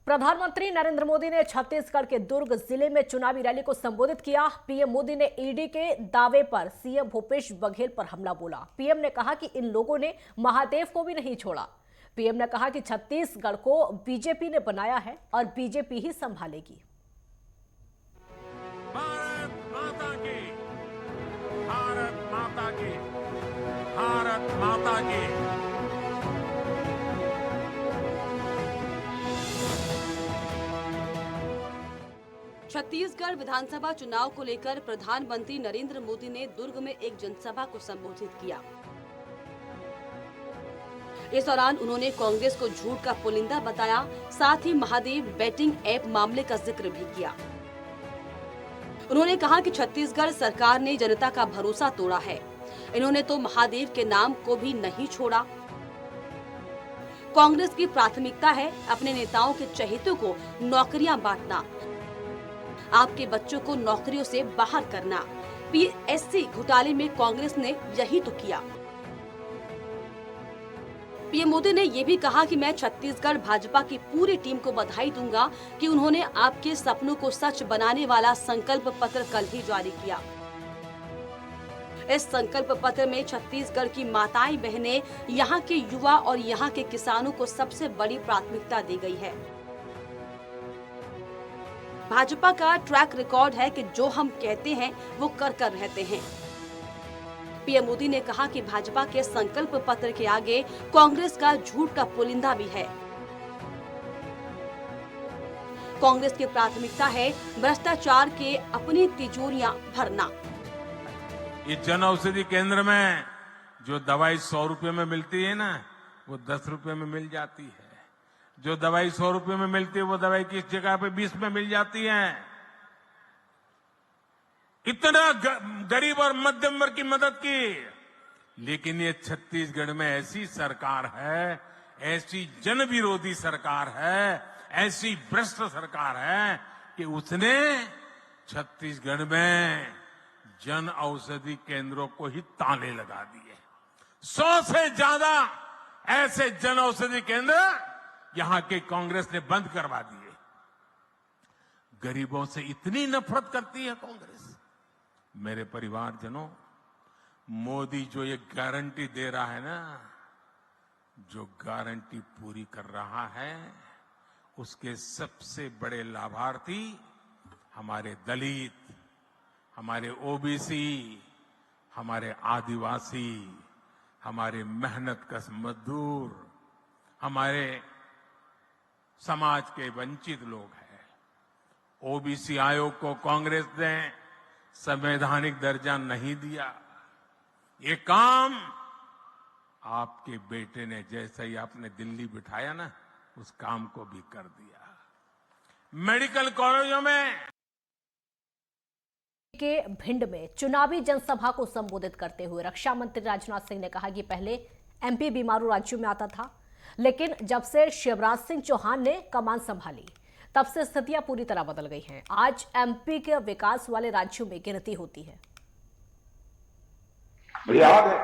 प्रधानमंत्री नरेंद्र मोदी ने छत्तीसगढ़ के दुर्ग जिले में चुनावी रैली को संबोधित किया। पीएम मोदी ने ईडी के दावे पर सीएम भूपेश बघेल पर हमला बोला। पीएम ने कहा कि इन लोगों ने महादेव को भी नहीं छोड़ा। पीएम ने कहा कि छत्तीसगढ़ को बीजेपी ने बनाया है और बीजेपी ही संभालेगी। भारत माता की, भारत माता की, भारत माता की। छत्तीसगढ़ विधानसभा चुनाव को लेकर प्रधानमंत्री नरेंद्र मोदी ने दुर्ग में एक जनसभा को संबोधित किया। इस दौरान उन्होंने कांग्रेस को झूठ का पुलिंदा बताया, साथ ही महादेव बैटिंग ऐप मामले का जिक्र भी किया। उन्होंने कहा कि छत्तीसगढ़ सरकार ने जनता का भरोसा तोड़ा है। इन्होंने तो महादेव के नाम को भी नहीं छोड़ा। कांग्रेस की प्राथमिकता है अपने नेताओं के चहेतों को नौकरियां बांटना, आपके बच्चों को नौकरियों से बाहर करना। पीएससी घोटाले में कांग्रेस ने यही तो किया। पीएम मोदी ने ये भी कहा कि मैं छत्तीसगढ़ भाजपा की पूरी टीम को बधाई दूंगा कि उन्होंने आपके सपनों को सच बनाने वाला संकल्प पत्र कल ही जारी किया। इस संकल्प पत्र में छत्तीसगढ़ की माताएं बहनें, यहाँ के युवा और यहाँ के किसानों को सबसे बड़ी प्राथमिकता दी गई है। भाजपा का ट्रैक रिकॉर्ड है कि जो हम कहते हैं वो कर रहते हैं। पीएम मोदी ने कहा कि भाजपा के संकल्प पत्र के आगे कांग्रेस का झूठ का पुलिंदा भी है। कांग्रेस की प्राथमिकता है भ्रष्टाचार के अपनी तिजोरियां भरना। ये जन औषधि केंद्र में जो दवाई 100 रुपए में मिलती है ना, वो 10 रुपए में मिल जाती है। जो दवाई 100 रुपए में मिलती है, वो दवाई किस जगह पे 20 में मिल जाती है। इतना गरीब और मध्यम वर्ग की मदद की। लेकिन ये छत्तीसगढ़ में ऐसी सरकार है, ऐसी जन विरोधी सरकार है, ऐसी भ्रष्ट सरकार है कि उसने छत्तीसगढ़ में जन औषधि केंद्रों को ही ताले लगा दिए। 100 से ज्यादा ऐसे जन औषधि केंद्र यहां के कांग्रेस ने बंद करवा दिए। गरीबों से इतनी नफरत करती है कांग्रेस। मेरे परिवारजनों, मोदी जो ये गारंटी दे रहा है ना, जो गारंटी पूरी कर रहा है, उसके सबसे बड़े लाभार्थी हमारे दलित, हमारे ओबीसी, हमारे आदिवासी, हमारे मेहनतकश मजदूर, हमारे समाज के वंचित लोग हैं। ओबीसी आयोग को कांग्रेस ने संवैधानिक दर्जा नहीं दिया। ये काम आपके बेटे ने, जैसे ही आपने दिल्ली बिठाया ना, उस काम को भी कर दिया। मेडिकल कॉलेजों में के भिंड में चुनावी जनसभा को संबोधित करते हुए रक्षा मंत्री राजनाथ सिंह ने कहा कि पहले एमपी बीमारू राज्यों में आता था, लेकिन जब से शिवराज सिंह चौहान ने कमान संभाली, तब से स्थितियां पूरी तरह बदल गई हैं। आज एमपी के विकास वाले राज्यों में गिनती होती है। मुझे याद है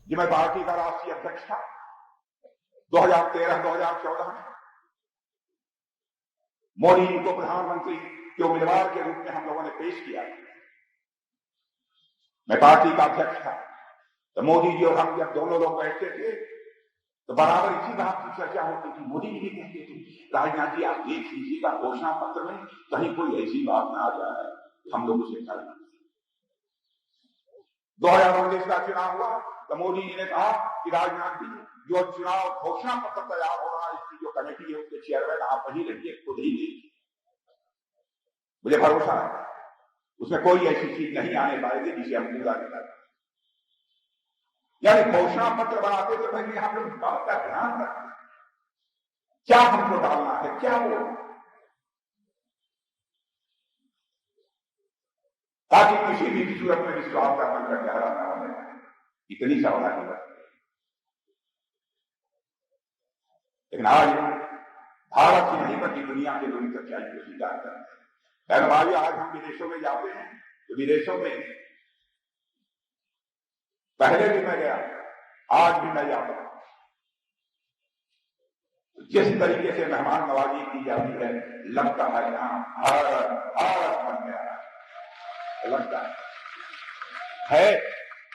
जब मैं पार्टी का राष्ट्रीय अध्यक्ष था 2013-2014 में, मोदी जी को प्रधानमंत्री के उम्मीदवार के रूप में हम लोगों ने पेश किया। मैं पार्टी का अध्यक्ष था तो मोदी जी और हम जब दोनों लोग बैठते थे तो बराबर इसी बात की चर्चा होती थी। मोदी जी भी कहते थे, राजनाथ जी आप देख लीजिएगा घोषणा पत्र में कहीं कोई ऐसी बात ना आ जाए, हम लोग उसे करें। 2019 का चुनाव हुआ तो मोदी जी ने कहा कि राजनाथ जी, जो चुनाव घोषणा पत्र तैयार हो रहा है, इसकी जो कमेटी है उसके चेयरमैन आप ही रहिए, खुद ही लीजिए। मुझे भरोसा है उसमें कोई ऐसी चीज नहीं आने पाएगी जिसे हम पूरा नहीं कर। यानी घोषणा पत्र बनाते तो पहले हम लोग बात का ध्यान रखते, क्या हमको डालना है, क्या बोलना, ताकि किसी भी सूरत में विश्वास का मंत्र गहरा न होने पाए। इतनी सावधानी बरतें। लेकिन आज भारत की नहीं बल्कि दुनिया के लोग सच्चाई को स्वीकार करते हैं। भाई, आज हम विदेशों में जाते हैं तो विदेशों में पहले भी मैं गया, आज भी मैं जाता हूं, जिस तरीके से मेहमान नवाजी की जाती है, लगता है यहाँ भारत भारत बन गया है। लगता है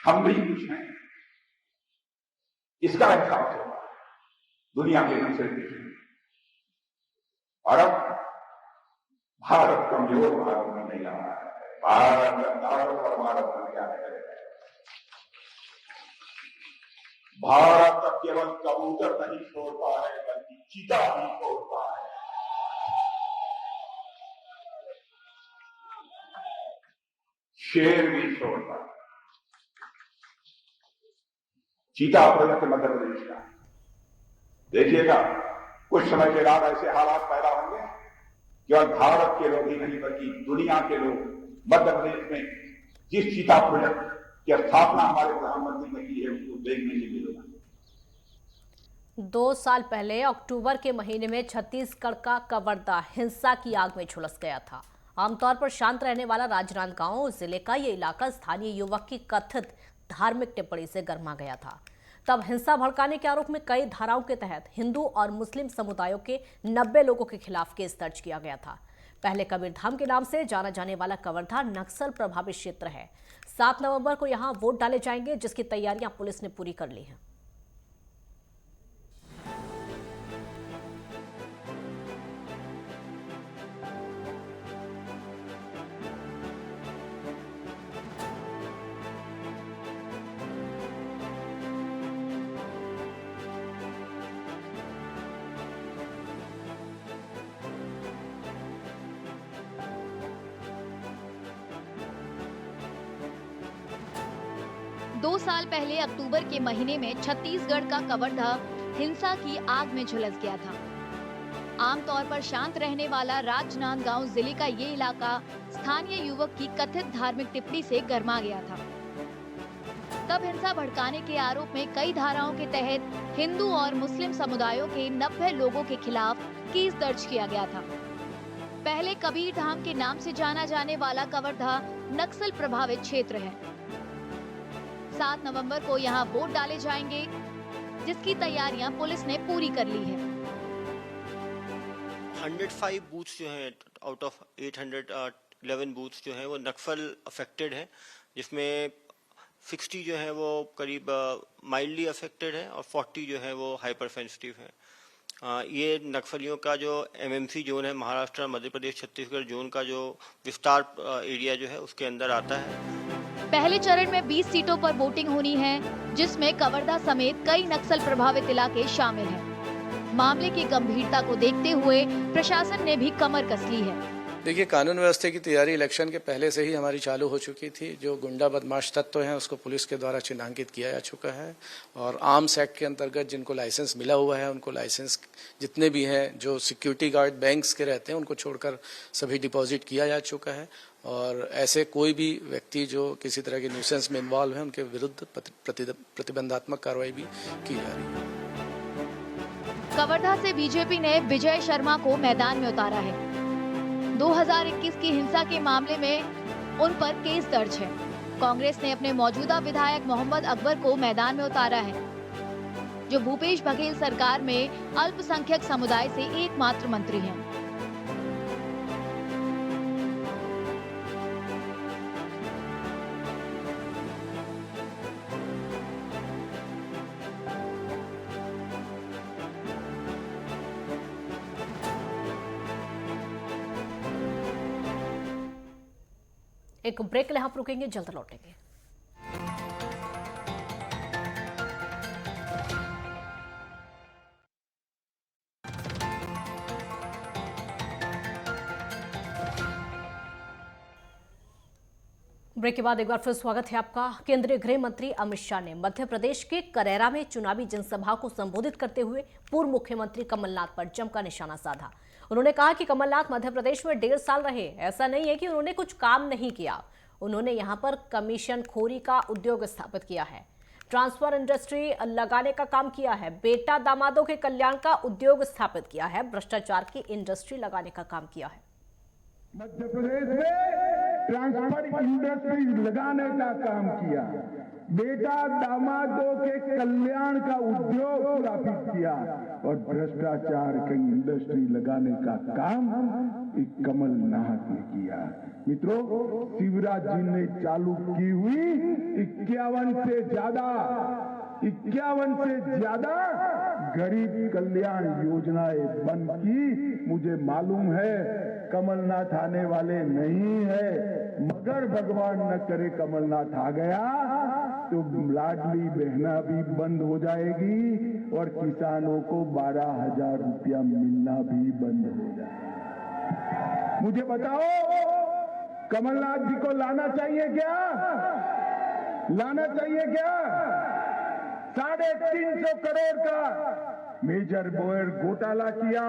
हम भी कुछ हैं, इसका एहसास होगा दुनिया के दूसरे देश में। और अब भारत कमजोर भारत में नहीं रहा है, भारत भारत और भारत बन गया है। भारत केवल कबूतर नहीं छोड़ता है, बल्कि चीता भी छोड़ता है। शेर भी छोड़ता है। चीता प्रोजेक्ट मध्य प्रदेश का देखिएगा, कुछ समय के बाद ऐसे हालात पैदा होंगे केवल भारत के लोग ही नहीं बल्कि दुनिया के लोग मध्य प्रदेश में जिस चीता प्रोजेक्ट की स्थापना हमारे प्रधानमंत्री ने की है उसको देखने के लिए। 2 साल पहले अक्टूबर के महीने में छत्तीसगढ़ का कवर्धा हिंसा की आग में झुलस गया था। आमतौर पर शांत रहने वाला राजनांदगांव जिले का ये इलाका स्थानीय युवक की कथित धार्मिक टिप्पणी से गर्मा गया था। तब हिंसा भड़काने के आरोप में कई धाराओं के तहत हिंदू और मुस्लिम समुदायों के 90 लोगों के खिलाफ केस दर्ज किया गया था। पहले कबीरधाम के नाम से जाना जाने वाला कवर्धा नक्सल प्रभावित क्षेत्र है। 7 नवंबर को यहां वोट डाले जाएंगे, जिसकी तैयारियां पुलिस ने पूरी कर ली हैं। दो साल पहले अक्टूबर के महीने में छत्तीसगढ़ का कवर्धा हिंसा की आग में झुलस गया था। आमतौर पर शांत रहने वाला राजनांदगांव जिले का ये इलाका स्थानीय युवक की कथित धार्मिक टिप्पणी से गर्मा गया था। तब हिंसा भड़काने के आरोप में कई धाराओं के तहत हिंदू और मुस्लिम समुदायों के 90 लोगों के खिलाफ केस दर्ज किया गया था। पहले कबीरधाम के नाम से जाना जाने वाला कवर्धा नक्सल प्रभावित क्षेत्र है। 7 नवंबर को यहां वोट डाले जाएंगे, जिसकी तैयारियां पुलिस ने पूरी कर ली है। 105 बूथ्स जो हैं आउट ऑफ 811 बूथ्स जो हैं वो नक्सल अफेक्टेड हैं, जिसमें 60 जो है वो करीब माइल्डली अफेक्टेड है और 40 जो है वो हाइपर सेंसिटिव है। ये नक्सलियों का जो एमएमसी जोन है, महाराष्ट्र मध्य प्रदेश छत्तीसगढ़ जोन का जो विस्तार एरिया जो है उसके अंदर आता है। पहले चरण में 20 सीटों पर वोटिंग होनी है, जिसमें कवर्धा समेत कई नक्सल प्रभावित इलाके शामिल हैं। मामले की गंभीरता को देखते हुए प्रशासन ने भी कमर कस ली है। देखिए, कानून व्यवस्था की तैयारी इलेक्शन के पहले से ही हमारी चालू हो चुकी थी। जो गुंडा बदमाश तत्व हैं उसको पुलिस के द्वारा चिन्हांकित किया जा चुका है और आर्म्स एक्ट के अंतर्गत जिनको लाइसेंस मिला हुआ है उनको लाइसेंस जितने भी हैं जो सिक्योरिटी गार्ड बैंक्स के रहते हैं उनको छोड़कर सभी डिपॉजिट किया जा चुका है और ऐसे कोई भी व्यक्ति जो किसी तरह के न्यूसेंस में इन्वॉल्व है उनके विरुद्ध प्रतिबंधात्मक कार्रवाई भी की जा रही है। कवर्धा से बीजेपी ने विजय शर्मा को मैदान में उतारा है। 2021 की हिंसा के मामले में उन पर केस दर्ज है। कांग्रेस ने अपने मौजूदा विधायक मोहम्मद अकबर को मैदान में उतारा है, जो भूपेश बघेल सरकार में अल्पसंख्यक समुदाय से एकमात्र मंत्री हैं। एक ब्रेक ले, आप रुकेंगे, जल्द लौटेंगे। ब्रेक के बाद एक बार फिर स्वागत है आपका। केंद्रीय गृह मंत्री अमित शाह ने मध्य प्रदेश के करेरा में चुनावी जनसभा को संबोधित करते हुए पूर्व मुख्यमंत्री कमलनाथ पर जमकर निशाना साधा। उन्होंने कहा कि कमलनाथ मध्य प्रदेश में 1.5 साल रहे, ऐसा नहीं है कि उन्होंने कुछ काम नहीं किया। उन्होंने यहां पर कमीशन खोरी का उद्योग स्थापित किया है, ट्रांसफर इंडस्ट्री लगाने का काम किया है, बेटा दामादों के कल्याण का उद्योग स्थापित किया है, भ्रष्टाचार की इंडस्ट्री लगाने का काम किया है। मध्य प्रदेश में ट्रांसफर इंडस्ट्री लगाने का काम किया, बेटा दामादों के कल्याण का उद्योग स्थापित किया और भ्रष्टाचार की इंडस्ट्री लगाने का काम एक कमलनाथ ने किया। मित्रों, शिवराज जी ने चालू की हुई 51 से ज्यादा गरीब कल्याण योजनाएं बंद की। मुझे मालूम है कमलनाथ आने वाले नहीं है, मगर भगवान न करे कमलनाथ आ गया तो लाडली बहना भी बंद हो जाएगी और किसानों को 12,000 रुपया मिलना भी बंद हो जाएगा। मुझे बताओ, कमलनाथ जी को लाना चाहिए क्या? 350 करोड़ का मेजर बोयर घोटाला किया,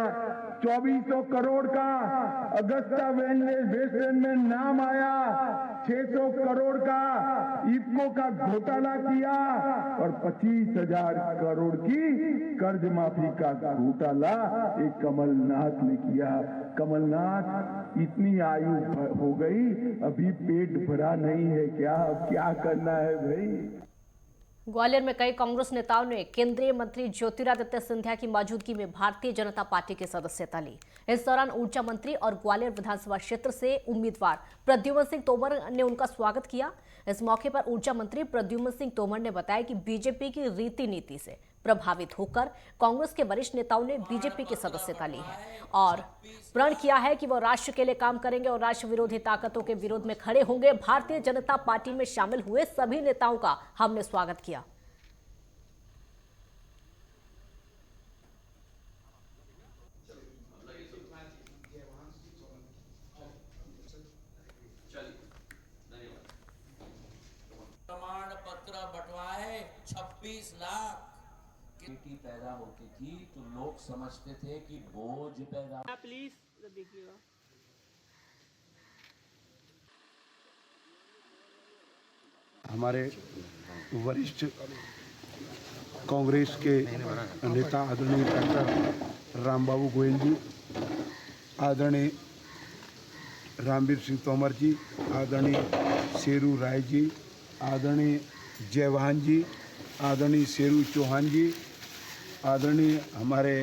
2400 करोड़ का अगस्ता वेस्टर्न में नाम आया, 600 करोड़ का इफको का घोटाला किया और 25,000 करोड़ की कर्ज माफी का घोटाला एक कमलनाथ ने किया। कमलनाथ, इतनी आयु हो गई, अभी पेट भरा नहीं है क्या? अब क्या करना है भाई? ग्वालियर में कई कांग्रेस नेताओं ने केंद्रीय मंत्री ज्योतिरादित्य सिंधिया की मौजूदगी में भारतीय जनता पार्टी की सदस्यता ली। इस दौरान ऊर्जा मंत्री और ग्वालियर विधानसभा क्षेत्र से उम्मीदवार प्रद्युम्न सिंह तोमर ने उनका स्वागत किया। इस मौके पर ऊर्जा मंत्री प्रद्युम्न सिंह तोमर ने बताया कि बीजेपी की रीति नीति से प्रभावित होकर कांग्रेस के वरिष्ठ नेताओं ने बीजेपी की सदस्यता ली है और प्रण किया है कि वो राष्ट्र के लिए काम करेंगे और राष्ट्र विरोधी ताकतों के विरोध में खड़े होंगे। भारतीय जनता पार्टी में शामिल हुए सभी नेताओं का हमने स्वागत किया। प्रमाण पत्र बंटवाए 26 लाख बेटी पैदा होती थी तो लोग समझते थे कि बोझ पैदा। प्लीज देखिएगा। हमारे वरिष्ठ कांग्रेस के नेता आदरणीय डॉक्टर रामबाबू गोयल जी, आदरणीय रामवीर सिंह तोमर जी, आदरणीय शेरू राय जी, आदरणीय जयवाहन जी, आदरणीय शेरू चौहान जी, आदरणीय हमारे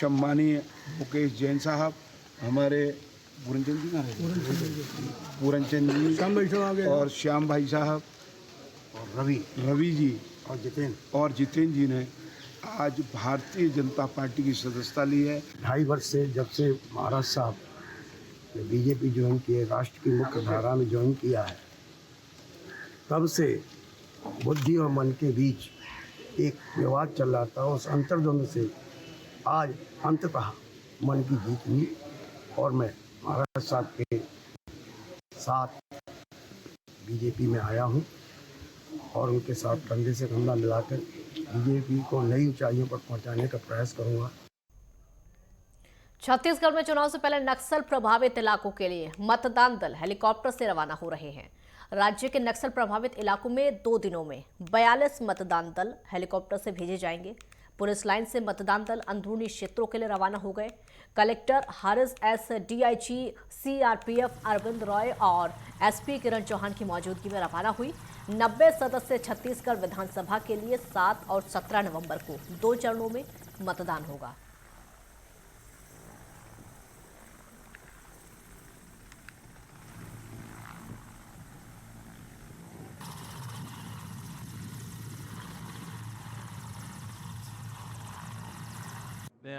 सम्मानीय मुकेश जैन साहब, हमारे पूरनचंद जी और श्याम भाई साहब और रवि जी और जितेंद्र जी ने आज भारतीय जनता पार्टी की सदस्यता ली है। 2.5 वर्ष से जब से महाराज साहब ने बीजेपी ज्वाइन किए, राष्ट्र की मुख्य धारा में ज्वाइन किया है, तब से बुद्धि और मन के बीच एक विवाद चल रहा था। उस अंतर्द्वंद से आज अंततः मन की जीत हुई और मैं महाराज साहब के साथ बीजेपी में आया हूं और उनके साथ कंधे से कंधा मिलाकर बीजेपी को नई ऊंचाइयों पर पहुंचाने का प्रयास करूंगा। छत्तीसगढ़ में चुनाव से पहले नक्सल प्रभावित इलाकों के लिए मतदान दल हेलीकॉप्टर से रवाना हो रहे हैं। राज्य के नक्सल प्रभावित इलाकों में 2 दिनों में 42 मतदान दल हेलीकॉप्टर से भेजे जाएंगे। पुलिस लाइन से मतदान दल अंदरूनी क्षेत्रों के लिए रवाना हो गए। Collector Haris S, DIG CRPF Arvind Roy और एसपी किरण चौहान की मौजूदगी में रवाना हुई। 90 सदस्य छत्तीसगढ़ विधानसभा के लिए 7 और 17 नवंबर को 2 चरणों में मतदान होगा।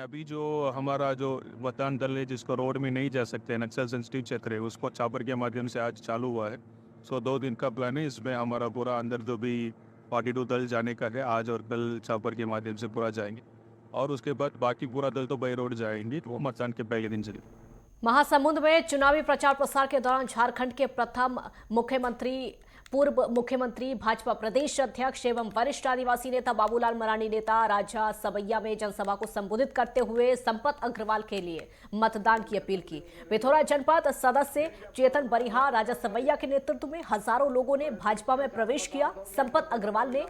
अभी जो हमारा जो मतदान दल है जिसको रोड में नहीं जा सकते, नक्सल सेंसिटिव क्षेत्र है, उसको छापर के माध्यम से आज चालू हुआ है। 2 दिन का प्लान है। इसमें हमारा पूरा अंदर जो भी 42 दल जाने का है, आज और कल छापर के माध्यम से पूरा जाएंगे और उसके बाद बाकी पूरा दल तो बाई रोड जाएंगे, वो मतदान के पहले दिन चले। महासमुंद में चुनावी प्रचार प्रसार के दौरान झारखंड के पूर्व मुख्यमंत्री भाजपा प्रदेश अध्यक्ष एवं वरिष्ठ आदिवासी नेता बाबूलाल मरांडी नेता राजा सवैया में जनसभा को संबोधित करते हुए संपत अग्रवाल के लिए मतदान की अपील की। पिथौरा जनपद सदस्य चेतन बरिहा राजा सवैया के नेतृत्व में हजारों लोगों ने भाजपा में प्रवेश किया। संपत अग्रवाल ने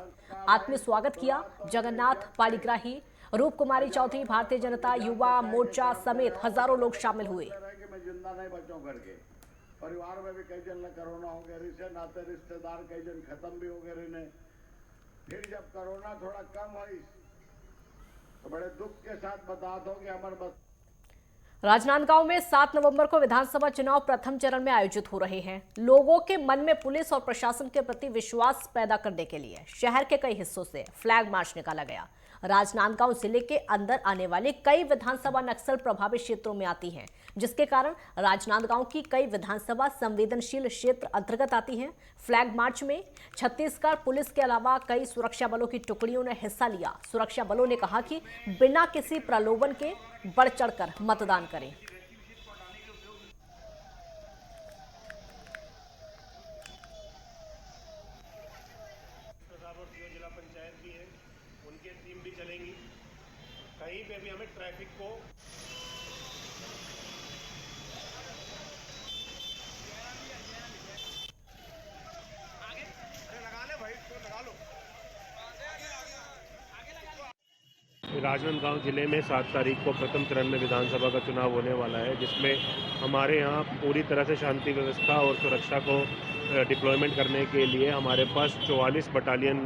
आत्मीय स्वागत किया। जगन्नाथ पालीग्राही, रूप कुमारी चौधरी, भारतीय जनता युवा मोर्चा समेत हजारों लोग शामिल हुए। परिवार में भी कई जन कोरोना हो गए रिश्ते नाते रिश्तेदार कई जन खत्म भी हो गए ने। फिर जब कोरोना थोड़ा कम हुई तो बड़े दुख के साथ बता दो कि हमारे बस राजनांदगांव में 7 नवंबर को विधानसभा चुनाव प्रथम चरण में आयोजित हो रहे हैं। लोगों के मन में पुलिस और प्रशासन के प्रति विश्वास पैदा करने के लिए शहर के कई हिस्सों से फ्लैग मार्च निकाला गया। राजनांदगांव जिले के अंदर आने वाली कई विधानसभा नक्सल प्रभावित क्षेत्रों में आती हैं, जिसके कारण राजनांदगांव की कई विधानसभा संवेदनशील क्षेत्र अंतर्गत आती हैं। फ्लैग मार्च में छत्तीसगढ़ पुलिस के अलावा कई सुरक्षा बलों की टुकड़ियों ने हिस्सा लिया। सुरक्षा बलों ने कहा कि बिना किसी प्रलोभन के बढ़ चढ़कर मतदान करें। जिला पंचायत भी है, उनके टीम भी चलेंगी। कहीं पे भी हमें ट्रैफिक को आगे लगा ले भाई, तो लगा लो। राजनांदगांव जिले में 7 तारीख को प्रथम चरण में विधानसभा का चुनाव होने वाला है, जिसमें हमारे यहाँ पूरी तरह से शांति व्यवस्था और सुरक्षा को डिप्लॉयमेंट करने के लिए हमारे पास 44 बटालियन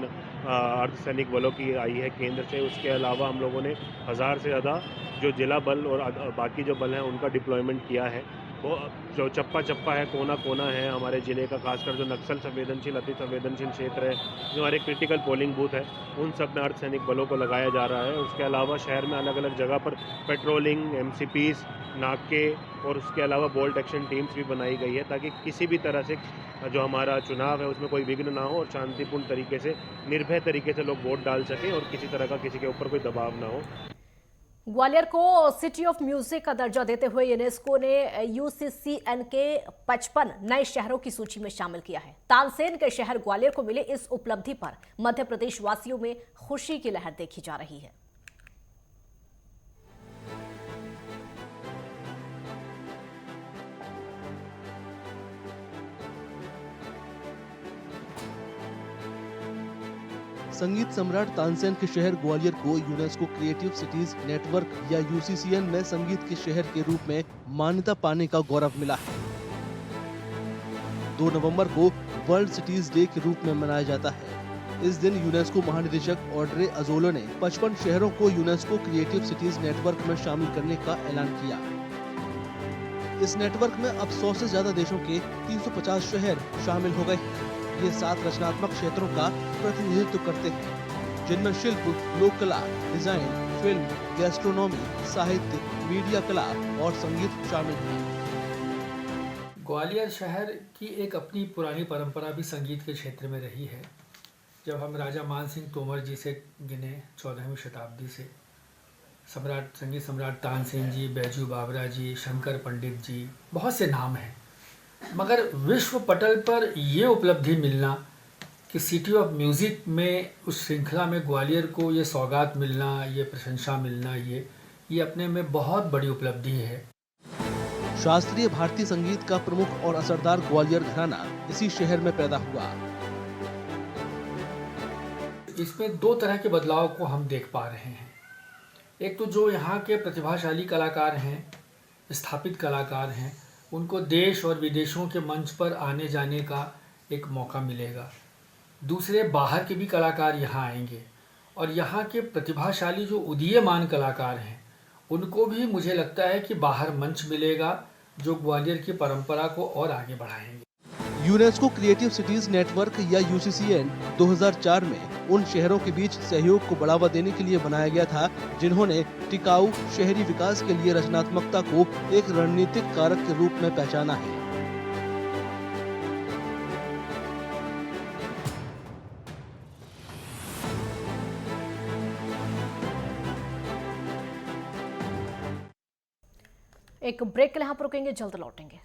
अर्धसैनिक बलों की आई है केंद्र से। उसके अलावा हम लोगों ने 1000 से ज़्यादा जो जिला बल और बाकी जो बल हैं उनका डिप्लॉयमेंट किया है। वो जो चप्पा चप्पा है, कोना कोना है हमारे ज़िले का, खासकर जो नक्सल संवेदनशील अति संवेदनशील क्षेत्र है, जो हमारे क्रिटिकल पोलिंग बूथ है, उन सब में अर्धसैनिक बलों को लगाया जा रहा है। उसके अलावा शहर में अलग अलग जगह पर पेट्रोलिंग, MCPs, नाके और उसके अलावा बोल्ट एक्शन टीम्स भी बनाई गई है, ताकि किसी भी तरह से जो हमारा चुनाव है उसमें कोई विघ्न ना हो और शांतिपूर्ण तरीके से, निर्भय तरीके से लोग वोट डाल सकें और किसी तरह का किसी के ऊपर कोई दबाव ना हो। ग्वालियर को सिटी ऑफ म्यूजिक का दर्जा देते हुए यूनेस्को ने UCCN के 55 नए शहरों की सूची में शामिल किया है। तानसेन के शहर ग्वालियर को मिले इस उपलब्धि पर मध्य प्रदेश वासियों में खुशी की लहर देखी जा रही है। संगीत सम्राट तानसेन के शहर ग्वालियर को यूनेस्को क्रिएटिव सिटीज नेटवर्क या UCCN में संगीत के शहर के रूप में मान्यता पाने का गौरव मिला है। 2 नवंबर को वर्ल्ड सिटीज डे के रूप में मनाया जाता है। इस दिन यूनेस्को महानिदेशक ऑड्रे अजोले ने 55 शहरों को यूनेस्को क्रिएटिव सिटीज नेटवर्क में शामिल करने का ऐलान किया। इस नेटवर्क में अब 100 से ज्यादा देशों के 350 शहर शामिल हो गए। ये 7 रचनात्मक क्षेत्रों का प्रतिनिधित्व करते हैं, जिनमें शिल्प, लोक कला, डिजाइन, फिल्म, गैस्ट्रोनॉमी, साहित्य, मीडिया कला और संगीत शामिल हैं। ग्वालियर शहर की एक अपनी पुरानी परंपरा भी संगीत के क्षेत्र में रही है। जब हम राजा मान सिंह तोमर जी से गिने 14वीं शताब्दी से, संगीत सम्राट तानसेन जी, बैजू बावरा जी, शंकर पंडित जी, बहुत से नाम हैं। मगर विश्व पटल पर ये उपलब्धि मिलना कि सिटी ऑफ म्यूज़िक में उस श्रृंखला में ग्वालियर को ये सौगात मिलना, ये प्रशंसा मिलना, ये अपने में बहुत बड़ी उपलब्धि है। शास्त्रीय भारतीय संगीत का प्रमुख और असरदार ग्वालियर घराना इसी शहर में पैदा हुआ। इसमें 2 तरह के बदलाव को हम देख पा रहे हैं। एक तो जो यहाँ के प्रतिभाशाली कलाकार हैं, स्थापित कलाकार हैं, उनको देश और विदेशों के मंच पर आने जाने का एक मौका मिलेगा। दूसरे बाहर के भी कलाकार यहाँ आएंगे और यहाँ के प्रतिभाशाली जो उदीयमान कलाकार हैं उनको भी मुझे लगता है कि बाहर मंच मिलेगा, जो ग्वालियर की परंपरा को और आगे बढ़ाएंगे। यूनेस्को क्रिएटिव सिटीज नेटवर्क या UCCN 2004 में उन शहरों के बीच सहयोग को बढ़ावा देने के लिए बनाया गया था, जिन्होंने टिकाऊ शहरी विकास के लिए रचनात्मकता को एक रणनीतिक कारक के रूप में पहचाना है। एक ब्रेक के लिए यहाँ पर रुकेंगे, जल्द लौटेंगे।